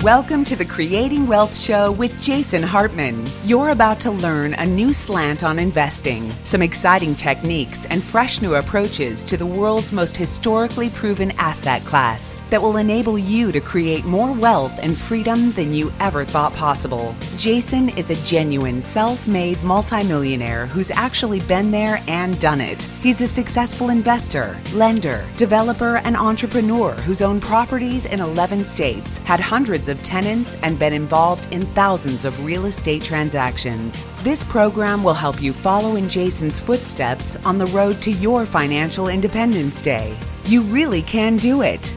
Welcome to the Creating Wealth Show with Jason Hartman. You're about to learn a new slant on investing, some exciting techniques, and fresh new approaches to the world's most historically proven asset class that will enable you to create more wealth and freedom than you ever thought possible. Jason is a genuine self-made multimillionaire who's actually been there and done it. He's a successful investor, lender, developer, and entrepreneur who's owned properties in 11 states, had hundreds of tenants, and been involved in thousands of real estate transactions. This program will help you follow in Jason's footsteps on the road to your financial independence day. You really can do it.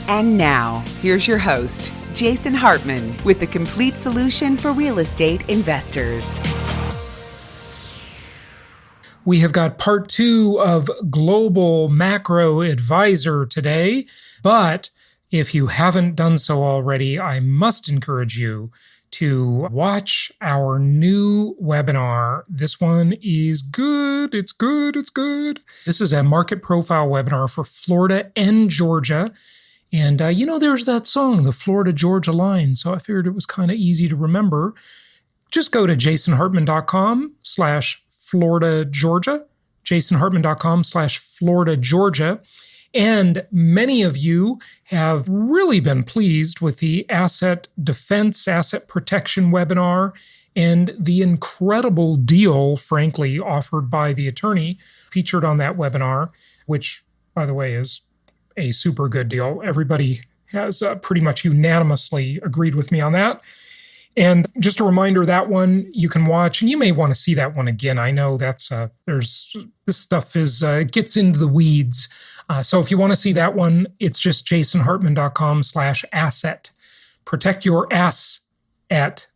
And now, here's your host, Jason Hartman, with the complete solution for real estate investors. We have got part 2 of Global Macro Advisor today, but if you haven't done so already, I must encourage you to watch our new webinar. This one is good. It's good. It's good. This is a market profile webinar for Florida and Georgia. And there's that song, the Florida-Georgia line. So I figured it was kind of easy to remember. Just go to jasonhartman.com/Florida-Georgia, jasonhartman.com/Florida-Georgia. And many of you have really been pleased with the asset defense, asset protection webinar and the incredible deal, frankly, offered by the attorney featured on that webinar, which, by the way, is a super good deal. Everybody has pretty much unanimously agreed with me on that. And just a reminder, that one you can watch, and you may want to see that one again. I know that's this stuff gets into the weeds. So if you want to see that one, it's just jasonhartman.com/asset. Protect your ass at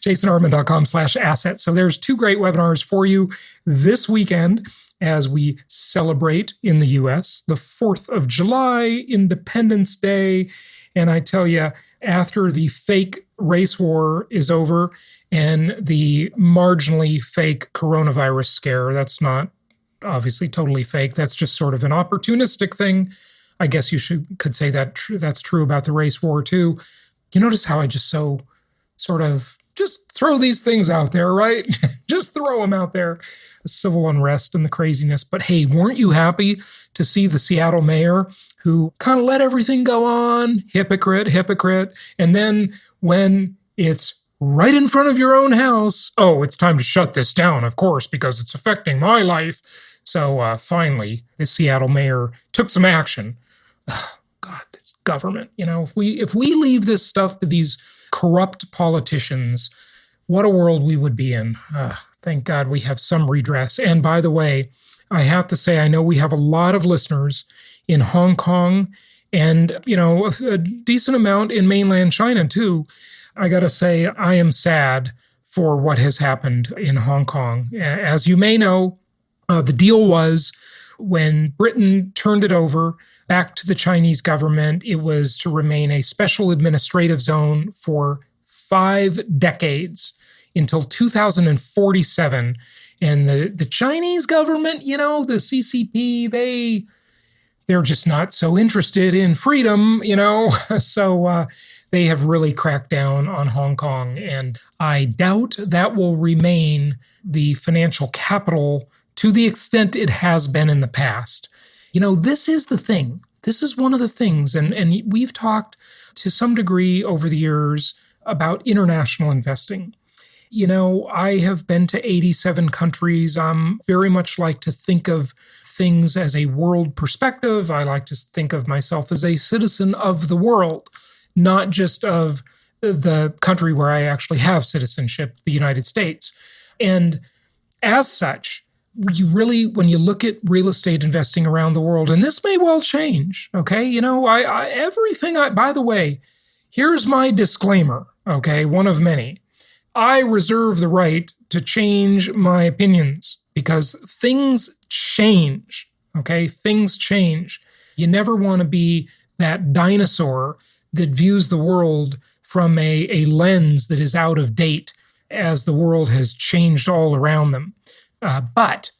jasonhartman.com/asset. So there's 2 great webinars for you this weekend as we celebrate in the U.S. the 4th of July, Independence Day. And I tell you, after the fake race war is over and the marginally fake coronavirus scare, that's not obviously totally fake. That's just sort of an opportunistic thing. I guess you could say that that's true about the race war too. You notice how I just so sort of just throw these things out there, right? Just throw them out there. The civil unrest and the craziness. But hey, weren't you happy to see the Seattle mayor who kind of let everything go on? Hypocrite. And then when it's right in front of your own house, oh, it's time to shut this down, of course, because it's affecting my life. So finally, the Seattle mayor took some action. Oh, God, this government. If we leave this stuff to these corrupt politicians, what a world we would be in. Thank God we have some redress. And by the way, I have to say, I know we have a lot of listeners in Hong Kong and, a decent amount in mainland China too. I got to say, I am sad for what has happened in Hong Kong. As you may know, the deal was when Britain turned it over back to the Chinese government, it was to remain a special administrative zone for 5 decades until 2047. And the Chinese government, the CCP, they're just not so interested in freedom, So they have really cracked down on Hong Kong. And I doubt that will remain the financial capital to the extent it has been in the past. This is the thing. This is one of the things. And we've talked to some degree over the years about international investing. I have been to 87 countries. I'm very much like to think of things as a world perspective. I like to think of myself as a citizen of the world, not just of the country where I actually have citizenship, the United States. And as such, when you look at real estate investing around the world, and this may well change, okay? By the way, here's my disclaimer, okay? One of many. I reserve the right to change my opinions because things change, okay? Things change. You never want to be that dinosaur that views the world from a lens that is out of date as the world has changed all around them. But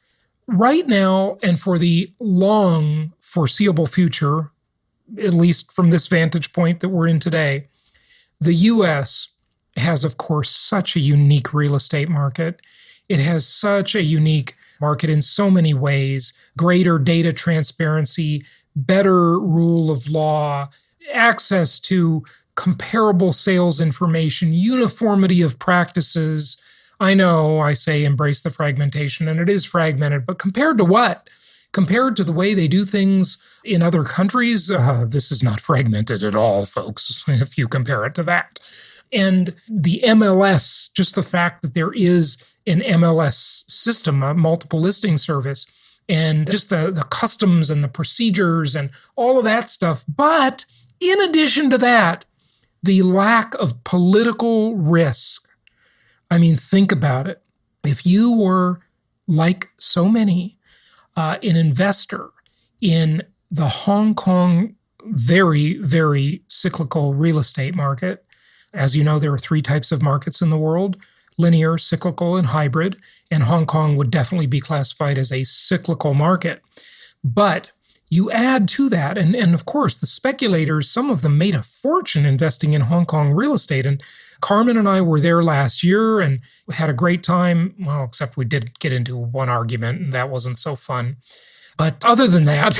right now and for the long foreseeable future, at least from this vantage point that we're in today. The U.S. has, of course, such a unique real estate market. It has such a unique market in so many ways: greater data transparency, better rule of law, access to comparable sales information, uniformity of practices. I know I say embrace the fragmentation, and it is fragmented, but compared to what? Compared to the way they do things in other countries, this is not fragmented at all, folks, if you compare it to that. And the MLS, just the fact that there is an MLS system, a multiple listing service, and just the customs and the procedures and all of that stuff. But in addition to that, the lack of political risk. I mean, think about it. If you were, like so many, an investor in the Hong Kong very, very cyclical real estate market. As you know, there are three types of markets in the world: linear, cyclical, and hybrid. And Hong Kong would definitely be classified as a cyclical market. But you add to that, and of course, the speculators, some of them made a fortune investing in Hong Kong real estate. And Carmen and I were there last year and had a great time. Well, except we did get into one argument, and that wasn't so fun. But other than that,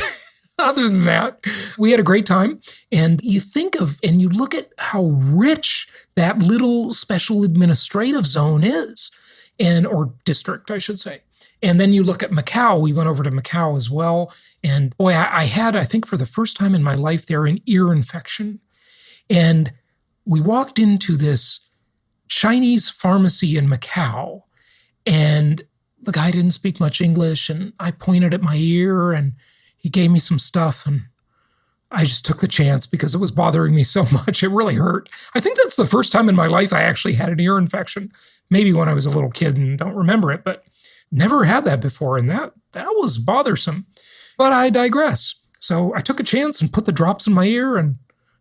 we had a great time. And you think of, and you look at how rich that little special administrative zone is, or district, I should say. And then you look at Macau. We went over to Macau as well. And boy, I had, I think for the first time in my life there, an ear infection. And we walked into this Chinese pharmacy in Macau, and the guy didn't speak much English, and I pointed at my ear, and he gave me some stuff, and I just took the chance because it was bothering me so much. It really hurt. I think that's the first time in my life I actually had an ear infection. Maybe when I was a little kid and don't remember it, but never had that before, and that was bothersome. But I digress. So I took a chance and put the drops in my ear, and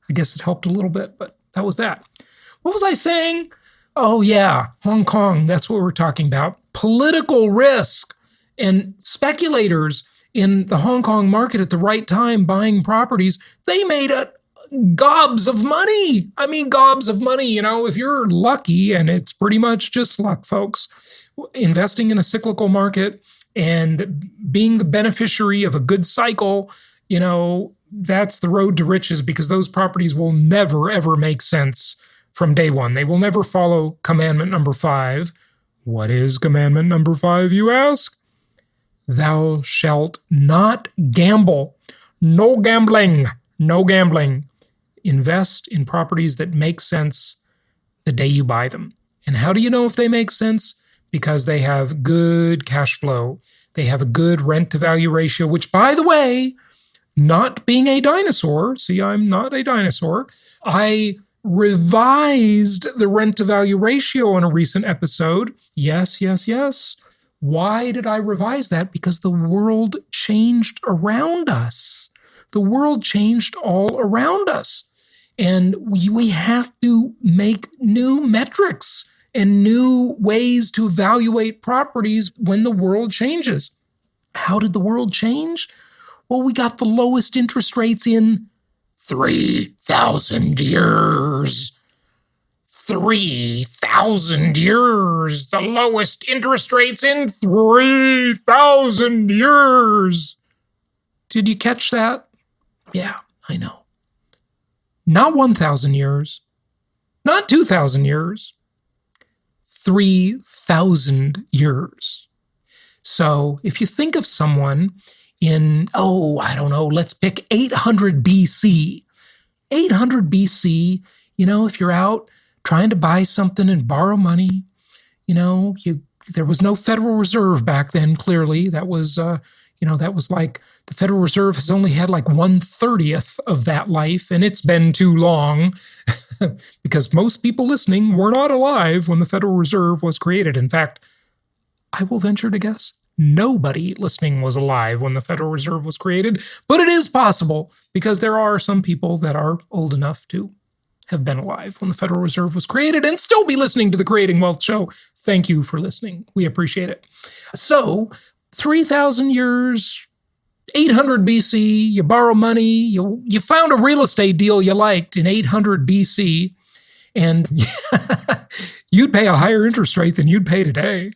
I guess it helped a little bit, but that was that. What was I saying? Oh yeah, Hong Kong, that's what we're talking about. Political risk and speculators in the Hong Kong market at the right time buying properties, they made gobs of money. I mean, gobs of money. You know, if you're lucky, and it's pretty much just luck, folks, investing in a cyclical market and being the beneficiary of a good cycle, you know, that's the road to riches, because those properties will never, ever make sense from day one. They will never follow commandment number 5. What is commandment number 5, you ask? Thou shalt not gamble. No gambling. No gambling. Invest in properties that make sense the day you buy them. And how do you know if they make sense? Because they have good cash flow. They have a good rent-to-value ratio, which, by the way, not being a dinosaur, see, I'm not a dinosaur, I revised the rent-to-value ratio in a recent episode. Yes. Why did I revise that? Because the world changed around us. The world changed all around us. And we have to make new metrics and new ways to evaluate properties when the world changes. How did the world change? Well, we got the lowest interest rates in 3,000 years. 3,000 years. The lowest interest rates in 3,000 years. Did you catch that? Yeah, I know. Not 1,000 years. Not 2,000 years. 3,000 years. So if you think of someone in, I don't know, let's pick 800 BC. 800 BC, you know, if you're out trying to buy something and borrow money, you know, there was no Federal Reserve back then, clearly. That was, that was like the Federal Reserve has only had like 1/30th of that life, and it's been too long because most people listening were not alive when the Federal Reserve was created. In fact, I will venture to guess nobody listening was alive when the Federal Reserve was created, but it is possible because there are some people that are old enough to have been alive when the Federal Reserve was created and still be listening to the Creating Wealth Show. Thank you for listening. We appreciate it. So 3,000 years, 800 BC, you borrow money, you found a real estate deal you liked in 800 BC, and you'd pay a higher interest rate than you'd pay today.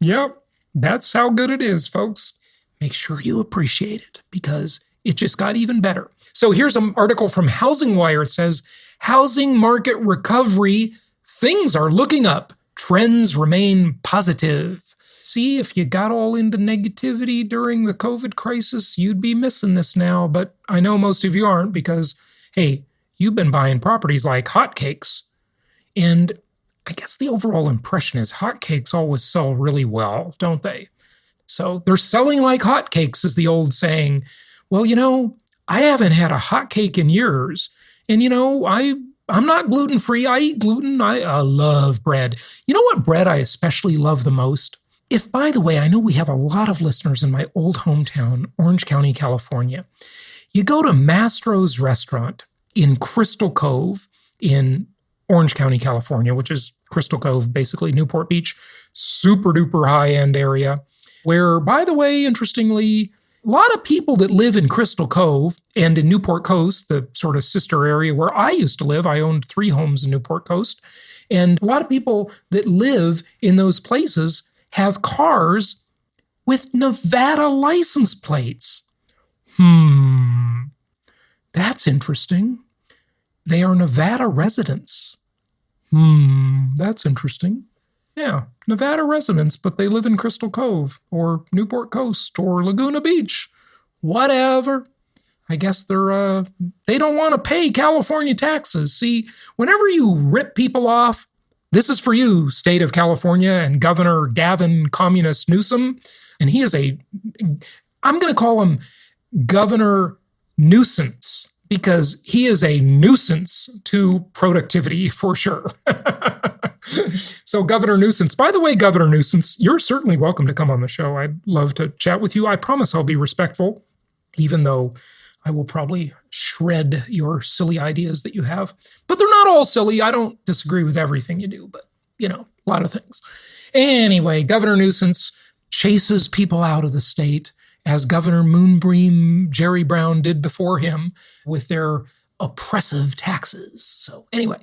Yep, that's how good it is, folks. Make sure you appreciate it because it just got even better. So here's an article from Housing Wire. It says, housing market recovery, things are looking up. Trends remain positive. See, if you got all into negativity during the COVID crisis, you'd be missing this now. But I know most of you aren't because, hey, you've been buying properties like hotcakes. And I guess the overall impression is hotcakes always sell really well, don't they? So they're selling like hotcakes is the old saying. Well, I haven't had a hotcake in years. And, I'm not gluten-free. I eat gluten. I love bread. You know what bread I especially love the most? If, by the way, I know we have a lot of listeners in my old hometown, Orange County, California. You go to Mastro's Restaurant in Crystal Cove in Orange County, California, which is Crystal Cove, basically Newport Beach, super duper high-end area, where, by the way, interestingly, a lot of people that live in Crystal Cove and in Newport Coast, the sort of sister area where I used to live, I owned 3 homes in Newport Coast, and a lot of people that live in those places have cars with Nevada license plates. That's interesting. They are Nevada residents. That's interesting. Yeah, Nevada residents, but they live in Crystal Cove or Newport Coast or Laguna Beach. Whatever. I guess they don't want to pay California taxes. See, whenever you rip people off, this is for you, state of California and Governor Gavin Communist Newsom. And he is I'm going to call him Governor Nuisance because he is a nuisance to productivity for sure. So Governor Nuisance, by the way, Governor Nuisance, you're certainly welcome to come on the show. I'd love to chat with you. I promise I'll be respectful, even though I will probably shred your silly ideas that you have. But they're not all silly. I don't disagree with everything you do, but, a lot of things. Anyway, Governor Nuisance chases people out of the state, as Governor Moonbeam Jerry Brown did before him with their oppressive taxes. So anyway,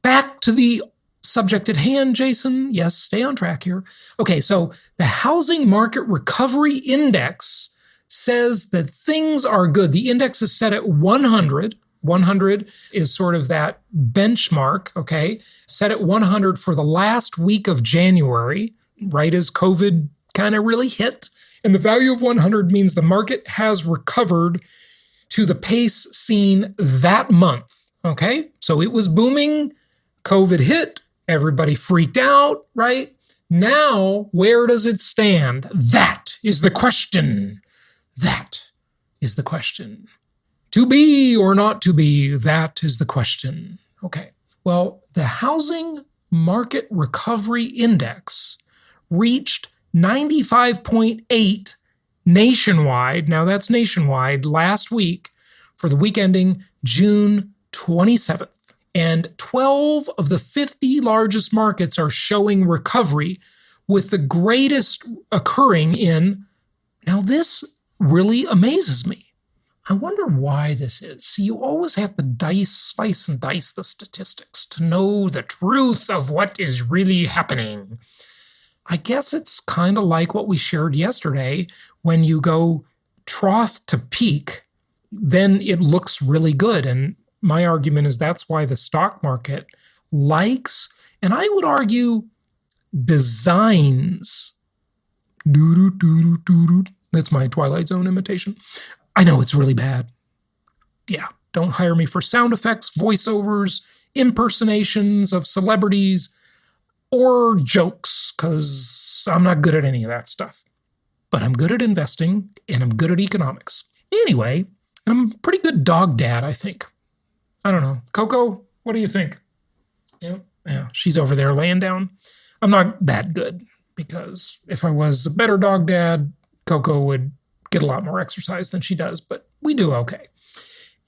back to the subject at hand, Jason. Yes, stay on track here. Okay, so the Housing Market Recovery Index says that things are good. The index is set at 100. 100 is sort of that benchmark, okay? Set at 100 for the last week of January, right as COVID kind of really hit. And the value of 100 means the market has recovered to the pace seen that month, okay? So it was booming, COVID hit, everybody freaked out, right? Now, where does it stand? That is the question. That is the question. To be or not to be, that is the question. Okay. Well, the Housing Market Recovery Index reached 95.8 nationwide. Now that's nationwide last week for the week ending June 27th. And 12 of the 50 largest markets are showing recovery, with the greatest occurring in, now this really amazes me. I wonder why this is. See, you always have to slice and dice the statistics to know the truth of what is really happening. I guess it's kind of like what we shared yesterday. When you go trough to peak, then it looks really good. And my argument is that's why the stock market likes, and I would argue, designs. That's my Twilight Zone imitation. I know it's really bad. Yeah, don't hire me for sound effects, voiceovers, impersonations of celebrities, or jokes, because I'm not good at any of that stuff. But I'm good at investing, and I'm good at economics. Anyway, I'm a pretty good dog dad, I think. I don't know. Coco, what do you think? Yeah, she's over there laying down. I'm not that good, because if I was a better dog dad, Coco would get a lot more exercise than she does, but we do okay.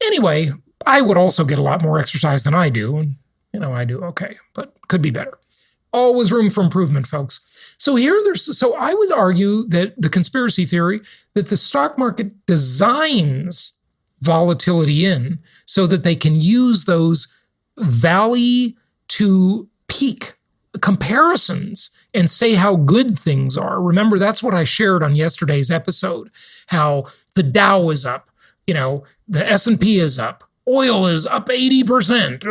Anyway, I would also get a lot more exercise than I do, and I do okay, but could be better. Always room for improvement, folks. So so I would argue that the conspiracy theory that the stock market designs volatility in so that they can use those valley to peak comparisons and say how good things are. Remember, that's what I shared on yesterday's episode, how the Dow is up, the S&P is up, oil is up 80%.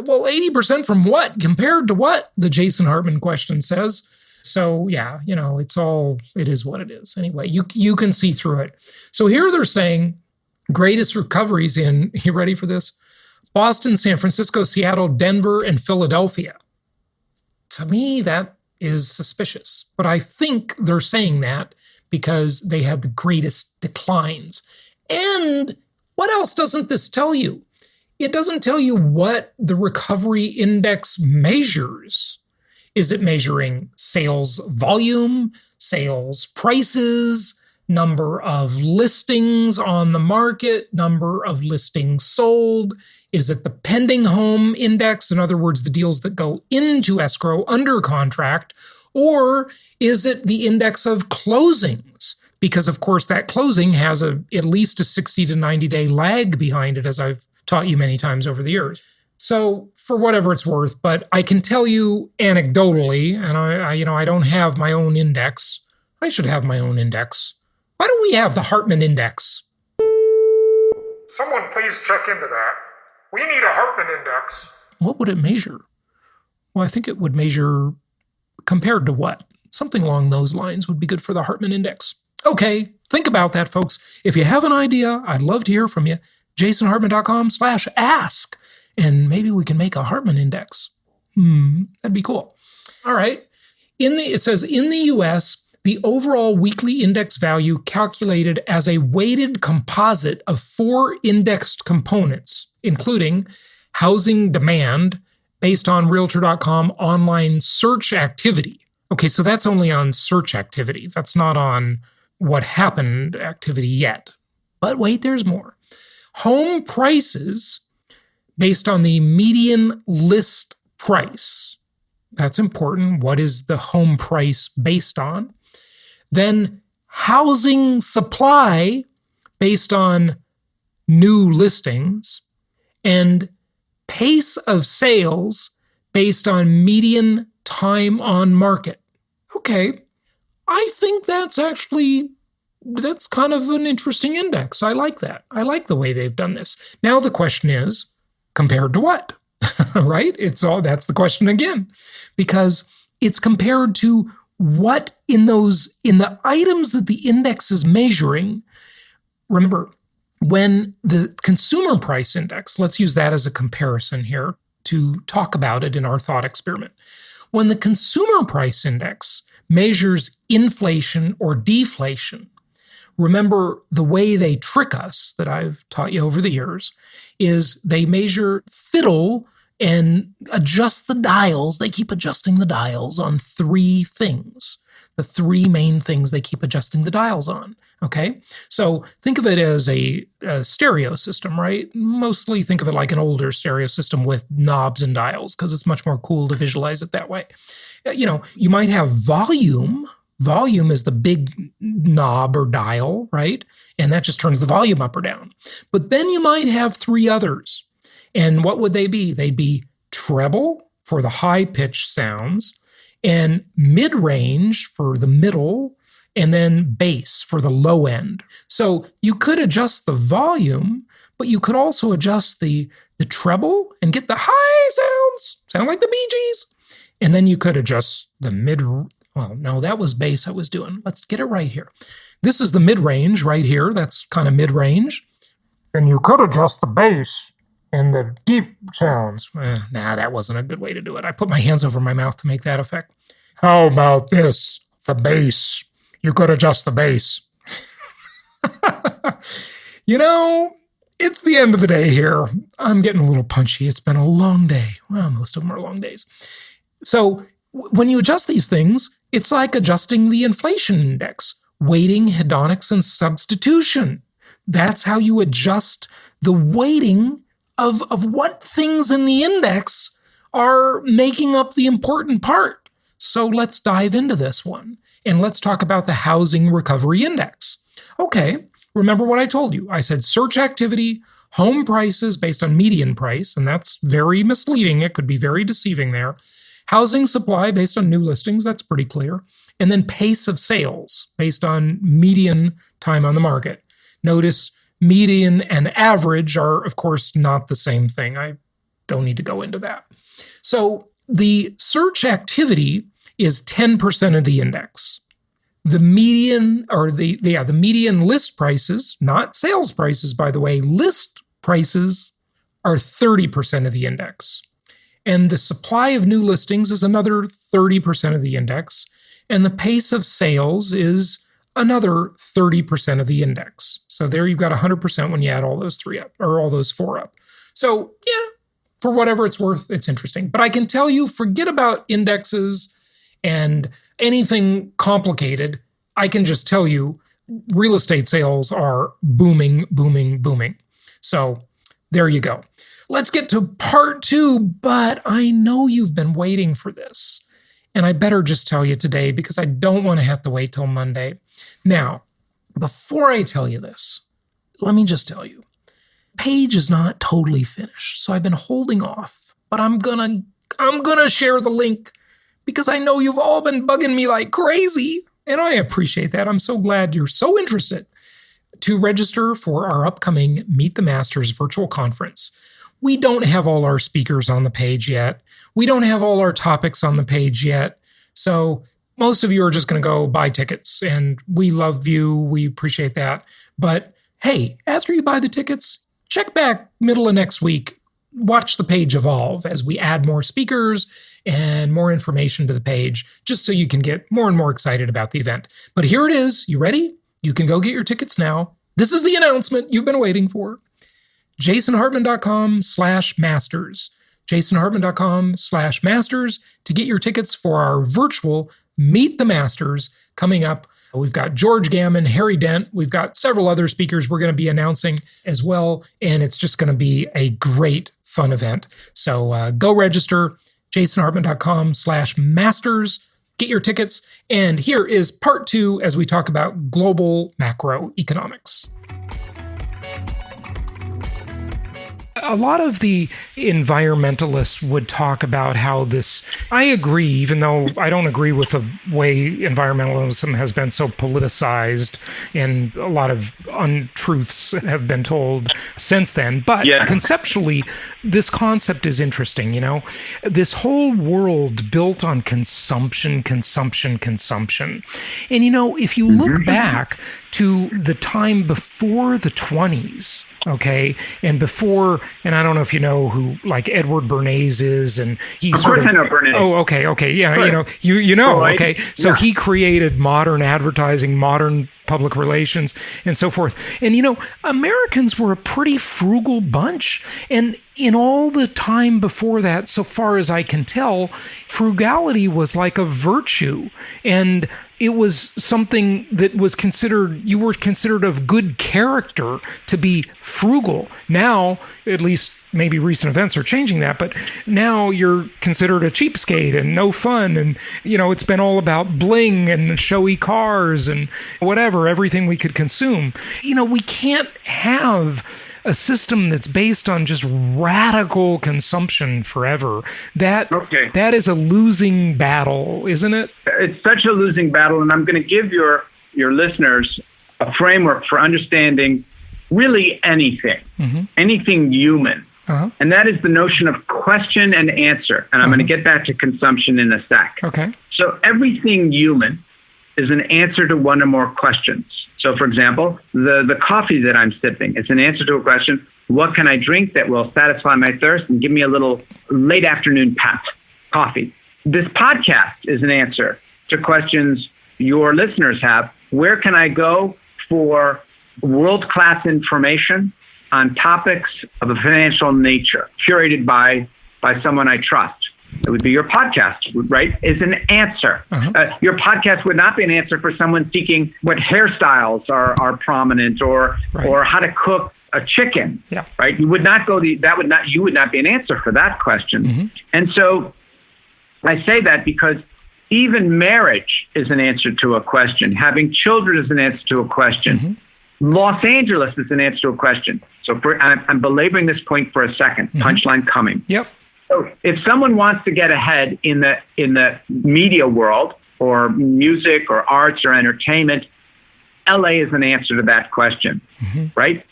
Well, 80% from what? Compared to what? The Jason Hartman question says. So yeah, it is what it is. Anyway, you can see through it. So here they're saying greatest recoveries in, you ready for this? Boston, San Francisco, Seattle, Denver, and Philadelphia. To me, that is suspicious. But I think they're saying that because they had the greatest declines. And what else doesn't this tell you? It doesn't tell you what the recovery index measures. Is it measuring sales volume, sales prices, number of listings on the market, number of listings sold? Is it the pending home index? In other words, the deals that go into escrow under contract? Or is it the index of closings? Because, of course, that closing has at least a 60 to 90-day lag behind it, as I've taught you many times over the years. So for whatever it's worth, but I can tell you anecdotally, and I don't have my own index. I should have my own index. Why don't we have the Hartman Index? Someone please check into that. We need a Hartman Index. What would it measure? Well, I think it would measure compared to what? Something along those lines would be good for the Hartman Index. Okay, think about that, folks. If you have an idea, I'd love to hear from you. jasonhartman.com/ask. And maybe we can make a Hartman Index. That'd be cool. All right. It says in the U.S., the overall weekly index value calculated as a weighted composite of 4 indexed components, including housing demand based on Realtor.com online search activity. Okay, so that's only on search activity. That's not on what happened activity yet. But wait, there's more. Home prices based on the median list price. That's important. What is the home price based on? Then housing supply based on new listings, and pace of sales based on median time on market. Okay, I think that's kind of an interesting index. I like that. I like the way they've done this. Now the question is, compared to what? Right? That's the question again, because it's compared to what in the items that the index is measuring. Remember, when the consumer price index, let's use that as a comparison here to talk about it in our thought experiment. When the consumer price index measures inflation or deflation, remember the way they trick us that I've taught you over the years is they fiddle and adjust the dials. They keep adjusting the dials on 3 things. The 3 main things they keep adjusting the dials on, okay? So think of it as a stereo system, right? Mostly think of it like an older stereo system with knobs and dials because it's much more cool to visualize it that way. You might have volume. Volume is the big knob or dial, right? And that just turns the volume up or down. But then you might have 3 others. And what would they be? They'd be treble for the high-pitched sounds, and mid-range for the middle, and then bass for the low end. So you could adjust the volume, but you could also adjust the treble and get the high sounds, sound like the Bee Gees. And then you could adjust the well, no, that was bass I was doing. Let's get it right here. This is the mid-range right here. That's kind of mid-range. And you could adjust the bass and the deep sounds. Nah, that wasn't a good way to do it. I put my hands over my mouth to make that effect. How about this? The bass. You could adjust the bass. It's the end of the day here. I'm getting a little punchy. It's been a long day. Well, most of them are long days. So when you adjust these things, it's like adjusting the inflation index, weighting, hedonics, and substitution. That's how you adjust the weighting of what things in the index are making up the important part. So let's dive into this one. And let's talk about the Housing Recovery Index. Okay, remember what I told you. I said search activity, home prices based on median price, and that's very misleading. It could be very deceiving there. Housing supply based on new listings, that's pretty clear. And then pace of sales based on median time on the market. Notice median and average are, of course, not the same thing. I don't need to go into that. So the search activity is 10% of the index. The median, or the median list prices, not sales prices, by the way, list prices are 30% of the index. And the supply of new listings is another 30% of the index. And the pace of sales is another 30% of the index. So there you've got 100% when you add all those three up, or all those four up. So yeah, for whatever it's worth, it's interesting. But I can tell you, forget about indexes and anything complicated. I can just tell you, real estate sales are booming, booming, booming. So there you go. Let's get to part 2, but I know you've been waiting for this. And I better just tell you today because I don't want to have to wait till Monday. Now, before I tell you this, let me just tell you, page is not totally finished. So I've been holding off, but I'm gonna share the link because I know you've all been bugging me like crazy. And I appreciate that. I'm so glad you're so interested. To register for our upcoming Meet the Masters virtual conference, we don't have all our speakers on the page yet. We don't have all our topics on the page yet. So most of you are just going to go buy tickets, and we love you. We appreciate that. But hey, after you buy the tickets, check back middle of next week. Watch the page evolve as we add more speakers and more information to the page, just so you can get more and more excited about the event. But here it is. You ready? You can go get your tickets now. This is the announcement you've been waiting for. jasonhartman.com/masters. jasonhartman.com/masters to get your tickets for our virtual Meet the Masters coming up. We've got George Gammon, Harry Dent. We've got several other speakers we're going to be announcing as well. And it's just going to be a great, fun event. So go register, jasonhartman.com/masters. Get your tickets. And here is part 2 as we talk about global macroeconomics. A lot of the environmentalists would talk about how this, I agree, even though I don't agree with the way environmentalism has been so politicized and a lot of untruths have been told since then. But conceptually, this concept is interesting, you know? This whole world built on consumption. And, you know, if you look back to the time before the 20s, okay, and before, and I don't know if you know who like Edward Bernays is, and he's of course I know Bernays. Oh, okay, yeah, right. you know, right. Okay, so he created modern advertising, modern public relations, and so forth. And you know, Americans were a pretty frugal bunch, and in all the time before that, so far as I can tell, frugality was like a virtue, and it was something that was considered, you were considered of good character to be frugal. Now, at least maybe recent events are changing that, but now you're considered a cheapskate and no fun. And, you know, it's been all about bling and showy cars and whatever, everything we could consume. You know, we can't have a system that's based on just radical consumption forever. That is a losing battle, isn't it? It's such a losing battle, and I'm going to give your listeners a framework for understanding really anything human. And that is the notion of question and answer. And I'm going to get back to consumption in a sec. Okay. So everything human is an answer to one or more questions. So, for example, the coffee that I'm sipping is an answer to a question: what can I drink that will satisfy my thirst and give me a little late afternoon pep? Coffee. This podcast is an answer to questions your listeners have. Where can I go for world-class information on topics of a financial nature, curated by someone I trust? It would be your podcast, right? Is an answer. Your podcast would not be an answer for someone seeking what hairstyles are prominent or how to cook a chicken, Yeah. right? You would not you would not be an answer for that question. Mm-hmm. And so I say that because even marriage is an answer to a question. Having children is an answer to a question. Mm-hmm. Los Angeles is an answer to a question. So I'm belaboring this point for a second. Mm-hmm. Punchline coming. Yep. So if someone wants to get ahead in the media world or music or arts or entertainment, LA is an answer to that question, mm-hmm. right?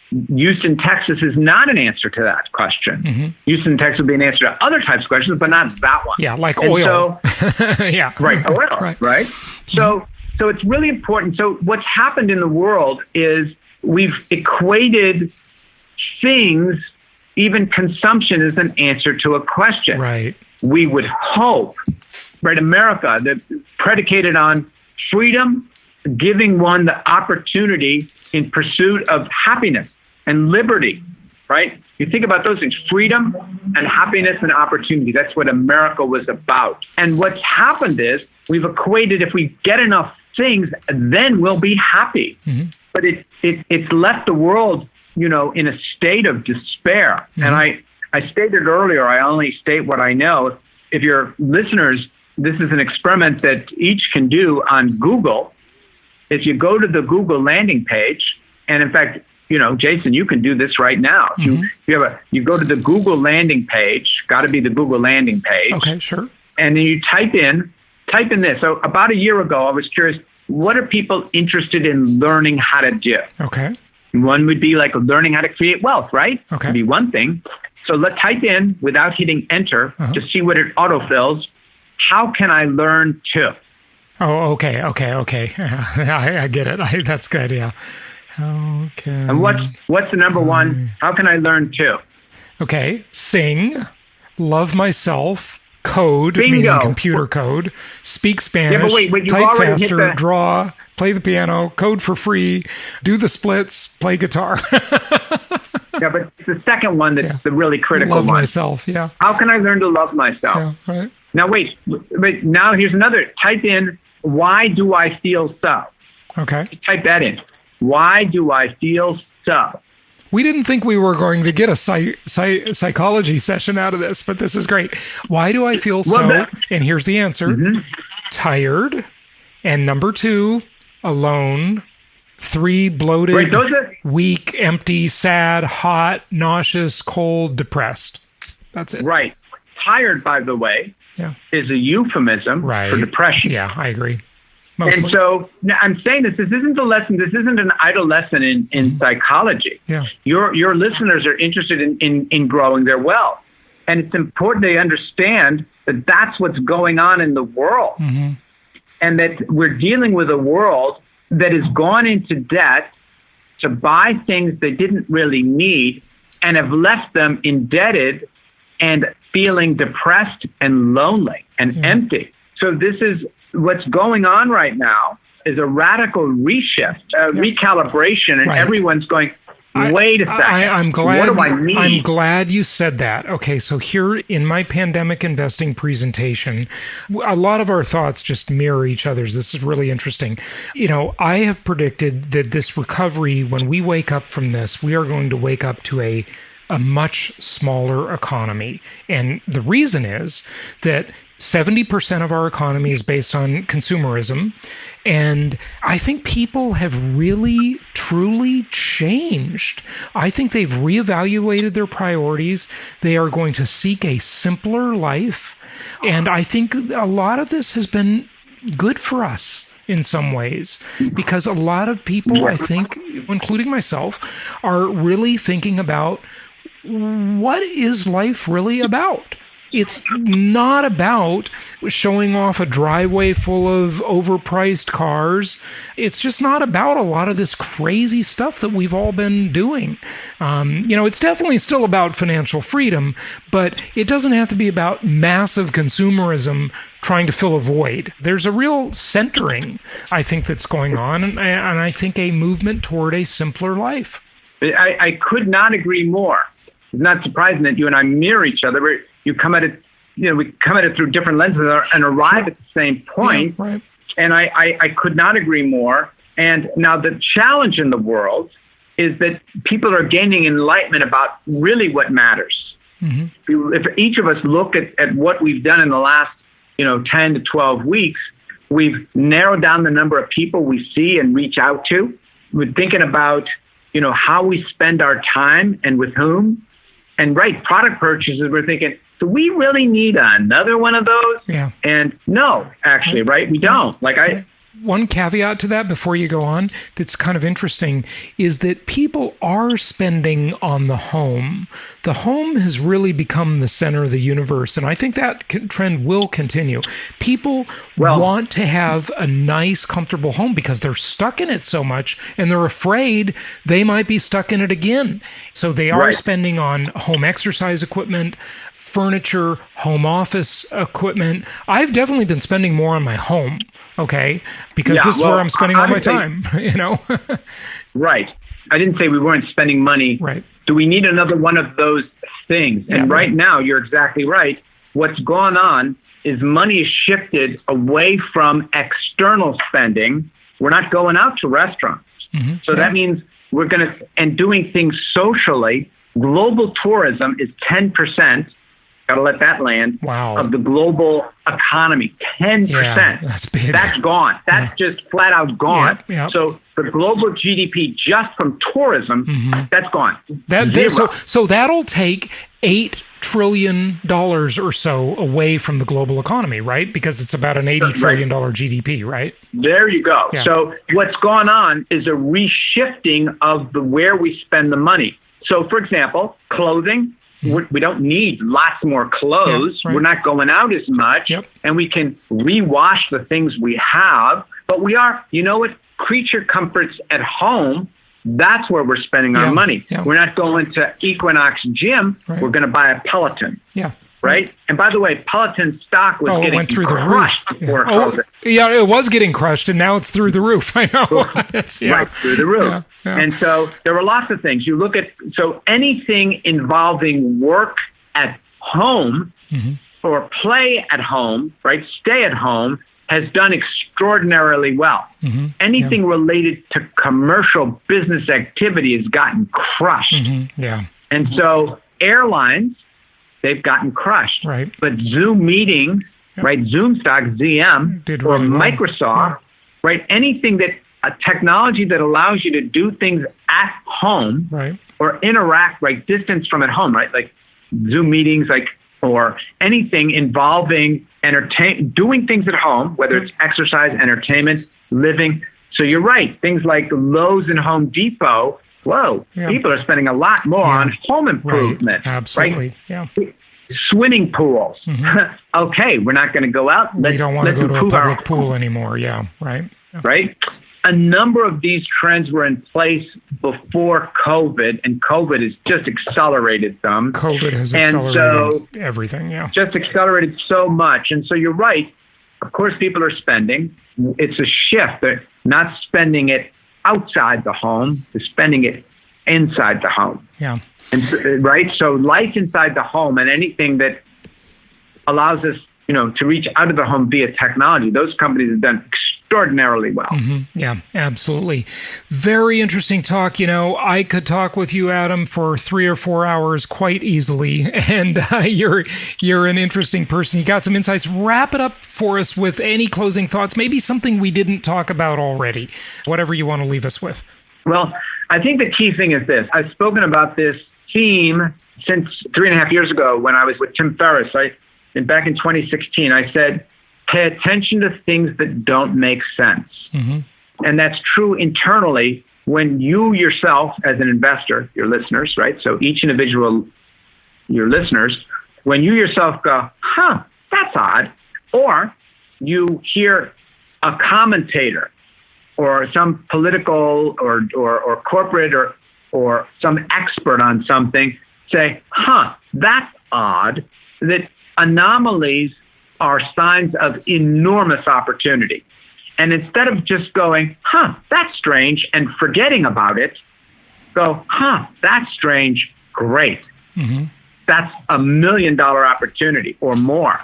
Houston, Texas is not an answer to that question. Mm-hmm. Houston, Texas would be an answer to other types of questions, but not that one. Yeah, like and oil. So, yeah. Right, oil, right? So it's really important. So what's happened in the world is we've equated things, even consumption, as an answer to a question. Right. We would hope, right, America, that predicated on freedom, giving one the opportunity in pursuit of happiness and liberty, right? You think about those things, freedom and happiness and opportunity. That's what America was about. And what's happened is we've equated if we get enough things, then we'll be happy. Mm-hmm. But it's left the world, in a state of despair. Mm-hmm. And I stated earlier, I only state what I know. If your listeners, this is an experiment that each can do on Google. If you go to the Google landing page, and in fact, Jason, you can do this right now. Mm-hmm. You go to the Google landing page, got to be the Google landing page. Okay, sure. And then you type in this. So about a year ago, I was curious, what are people interested in learning how to do? Okay. One would be like learning how to create wealth, right? Okay. Would be one thing. So let's type in without hitting enter to see what it autofills. How can I learn to? Oh, okay. I get it. That's good. Yeah. Okay. And what's the number one? How can I learn to? Okay. Sing, love myself, code, Bingo. meaning computer code, speak Spanish, Yeah, but wait, you type already hit faster, draw, play the piano, code for free, do the splits, play guitar. Yeah, but it's the second one that's the really critical love one. Love myself, yeah. How can I learn to love myself? Yeah, right. Now, wait, now here's another. Type in, why do I feel so? Okay. Type that in. Why do I feel so? We didn't think we were going to get a psychology session out of this, but this is great. Why do I feel so? And here's the answer. Mm-hmm. Tired. And number 2, alone. 3, bloated, weak, empty, sad, hot, nauseous, cold, depressed. That's it. Right. Tired, by the way, is a euphemism for depression. Yeah, I agree. Mostly. And so now I'm saying this isn't a lesson. This isn't an idle lesson in psychology. Yeah. Your listeners are interested in growing their wealth. And it's important they understand that that's what's going on in the world. Mm-hmm. And that we're dealing with a world that has gone into debt to buy things they didn't really need and have left them indebted and feeling depressed and lonely and empty. So this is what's going on right now is a radical reshift, recalibration, and everyone's going, wait a second. I'm glad, what do I need? I'm glad you said that. Okay, so here in my pandemic investing presentation, a lot of our thoughts just mirror each other's. This is really interesting. I have predicted that this recovery, when we wake up from this, we are going to wake up to a much smaller economy. And the reason is that 70% of our economy is based on consumerism. And I think people have really, truly changed. I think they've reevaluated their priorities. They are going to seek a simpler life. And I think a lot of this has been good for us in some ways, because a lot of people, I think, including myself, are really thinking about what is life really about? It's not about showing off a driveway full of overpriced cars. It's just not about a lot of this crazy stuff that we've all been doing. It's definitely still about financial freedom, but it doesn't have to be about massive consumerism trying to fill a void. There's a real centering, I think, that's going on, and I think a movement toward a simpler life. I could not agree more. It's not surprising that you and I mirror each other. We come at it through different lenses and arrive at the same point. Yeah, right. And I could not agree more. And now the challenge in the world is that people are gaining enlightenment about really what matters. If each of us look at what we've done in the last 10 to 12 weeks, we've narrowed down the number of people we see and reach out to. We're thinking about how we spend our time and with whom. And product purchases, we're thinking, do we really need another one of those? Yeah. And no, actually, we don't. One caveat to that before you go on that's kind of interesting is that people are spending on the home. The home has really become the center of the universe, and I think that trend will continue. People want to have a nice, comfortable home because they're stuck in it so much, and they're afraid they might be stuck in it again. So they are spending on home exercise equipment, furniture, home office equipment. I've definitely been spending more on my home. Okay, because this is where I'm spending all my time, Right. I didn't say we weren't spending money. Right. Do we need another one of those things? And right now, you're exactly right. What's gone on is money is shifted away from external spending. We're not going out to restaurants. So that means we're going to, and doing things socially. Global tourism is 10%. Got to let that land. Wow. Of the global economy. 10%. Yeah, that's big. That's gone. That's just flat out gone. So the global GDP just from tourism, that's gone. So that'll take $8 trillion or so away from the global economy, right? Because it's about an $80 trillion GDP, right? There you go. Yeah. So what's gone on is a reshifting of where we spend the money. So, for example, clothing. We don't need lots more clothes. We're not going out as much. And we can rewash the things we have. But we are, creature comforts at home, that's where we're spending our money. We're not going to Equinox Gym. We're going to buy a Peloton. Right? And by the way, Peloton stock was getting went through crushed the roof. before COVID. It was getting crushed, and now it's through the roof. I know. Right, through the roof. And so there were lots of things. You look at, anything involving work at home or play at home, stay at home, has done extraordinarily well. Anything related to commercial business activity has gotten crushed. And so airlines, they've gotten crushed. But Zoom meetings, Zoom stock, ZM, or Microsoft, anything that a technology that allows you to do things at home or interact, distance from at home, like Zoom meetings, or anything involving doing things at home, whether it's exercise, entertainment, living. So you're right. Things like Lowe's and Home Depot. People are spending a lot more on home improvement. Absolutely. Swimming pools. Okay, we're not going to go out. We don't want to go to a public pool anymore. Right? A number of these trends were in place before COVID, and COVID has just accelerated them. COVID has accelerated everything, Just accelerated so much. And so you're right. Of course, people are spending. It's a shift. They're not spending it outside the home, they're spending it inside the home. And so life inside the home and anything that allows us, to reach out of the home via technology, those companies have done extraordinarily well. Yeah, absolutely. Very interesting talk. I could talk with you, Adam, for 3 or 4 hours quite easily. And you're an interesting person. You got some insights. Wrap it up for us with any closing thoughts, maybe something we didn't talk about already, whatever you want to leave us with. Well, I think the key thing is this. I've spoken about this theme since 3.5 years ago when I was with Tim Ferriss. And back in 2016, I said, pay attention to things that don't make sense. And that's true internally when you yourself, as an investor, your listeners, so each individual, your listeners, when you yourself go, that's odd, or you hear a commentator or some political or corporate or some expert on something say, that's odd, that anomalies are signs of enormous opportunity. And instead of just going, that's strange, and forgetting about it, go, that's strange, great. That's $1 million opportunity or more.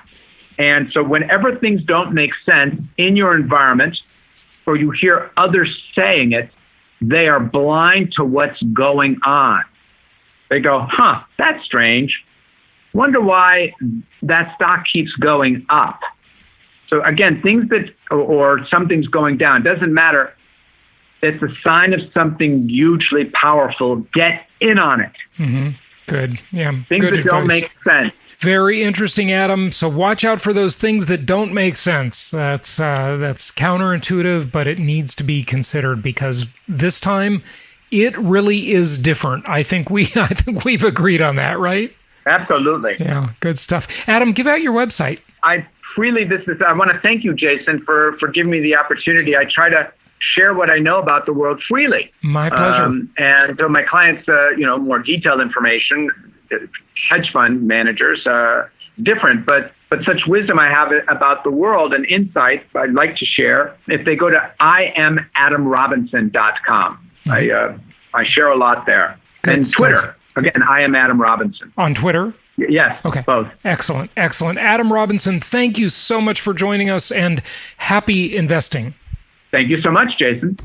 And so whenever things don't make sense in your environment, or you hear others saying it, they are blind to what's going on. They go, that's strange. Wonder why that stock keeps going up. So again, things that, or something's going down, doesn't matter. It's a sign of something hugely powerful. Get in on it. Mm-hmm. Good. Yeah. Things Good that advice. don't make sense. Very interesting, Adam. So watch out for those things that don't make sense. That's counterintuitive, but it needs to be considered because this time it really is different. I think we've agreed on that, right? Absolutely. Yeah, good stuff. Adam, give out your website. I want to thank you, Jason, for giving me the opportunity. I try to share what I know about the world freely. My pleasure. And so my clients, more detailed information, hedge fund managers, different, but such wisdom I have about the world and insights I'd like to share. If they go to IamAdamRobinson.com, I share a lot there. Good and stuff. Twitter, again, I am Adam Robinson. On Twitter? Yes, okay. Both. Excellent. Adam Robinson, thank you so much for joining us and happy investing. Thank you so much, Jason.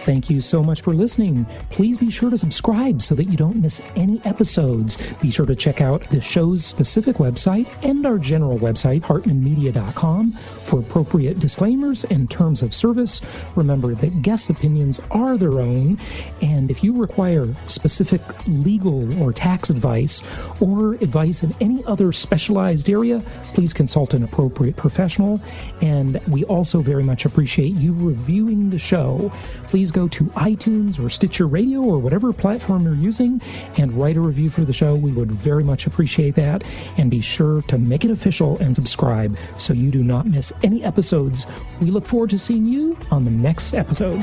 Thank you so much for listening. Please be sure to subscribe so that you don't miss any episodes. Be sure to check out the show's specific website and our general website, hartmanmedia.com, for appropriate disclaimers and terms of service. Remember that guest opinions are their own, and if you require specific legal or tax advice or advice in any other specialized area, please consult an appropriate professional. And we also very much appreciate you reviewing the show. Please go to iTunes or Stitcher Radio or whatever platform you're using and write a review for the show. We would very much appreciate that. And be sure to make it official and subscribe so you do not miss any episodes. We look forward to seeing you on the next episode.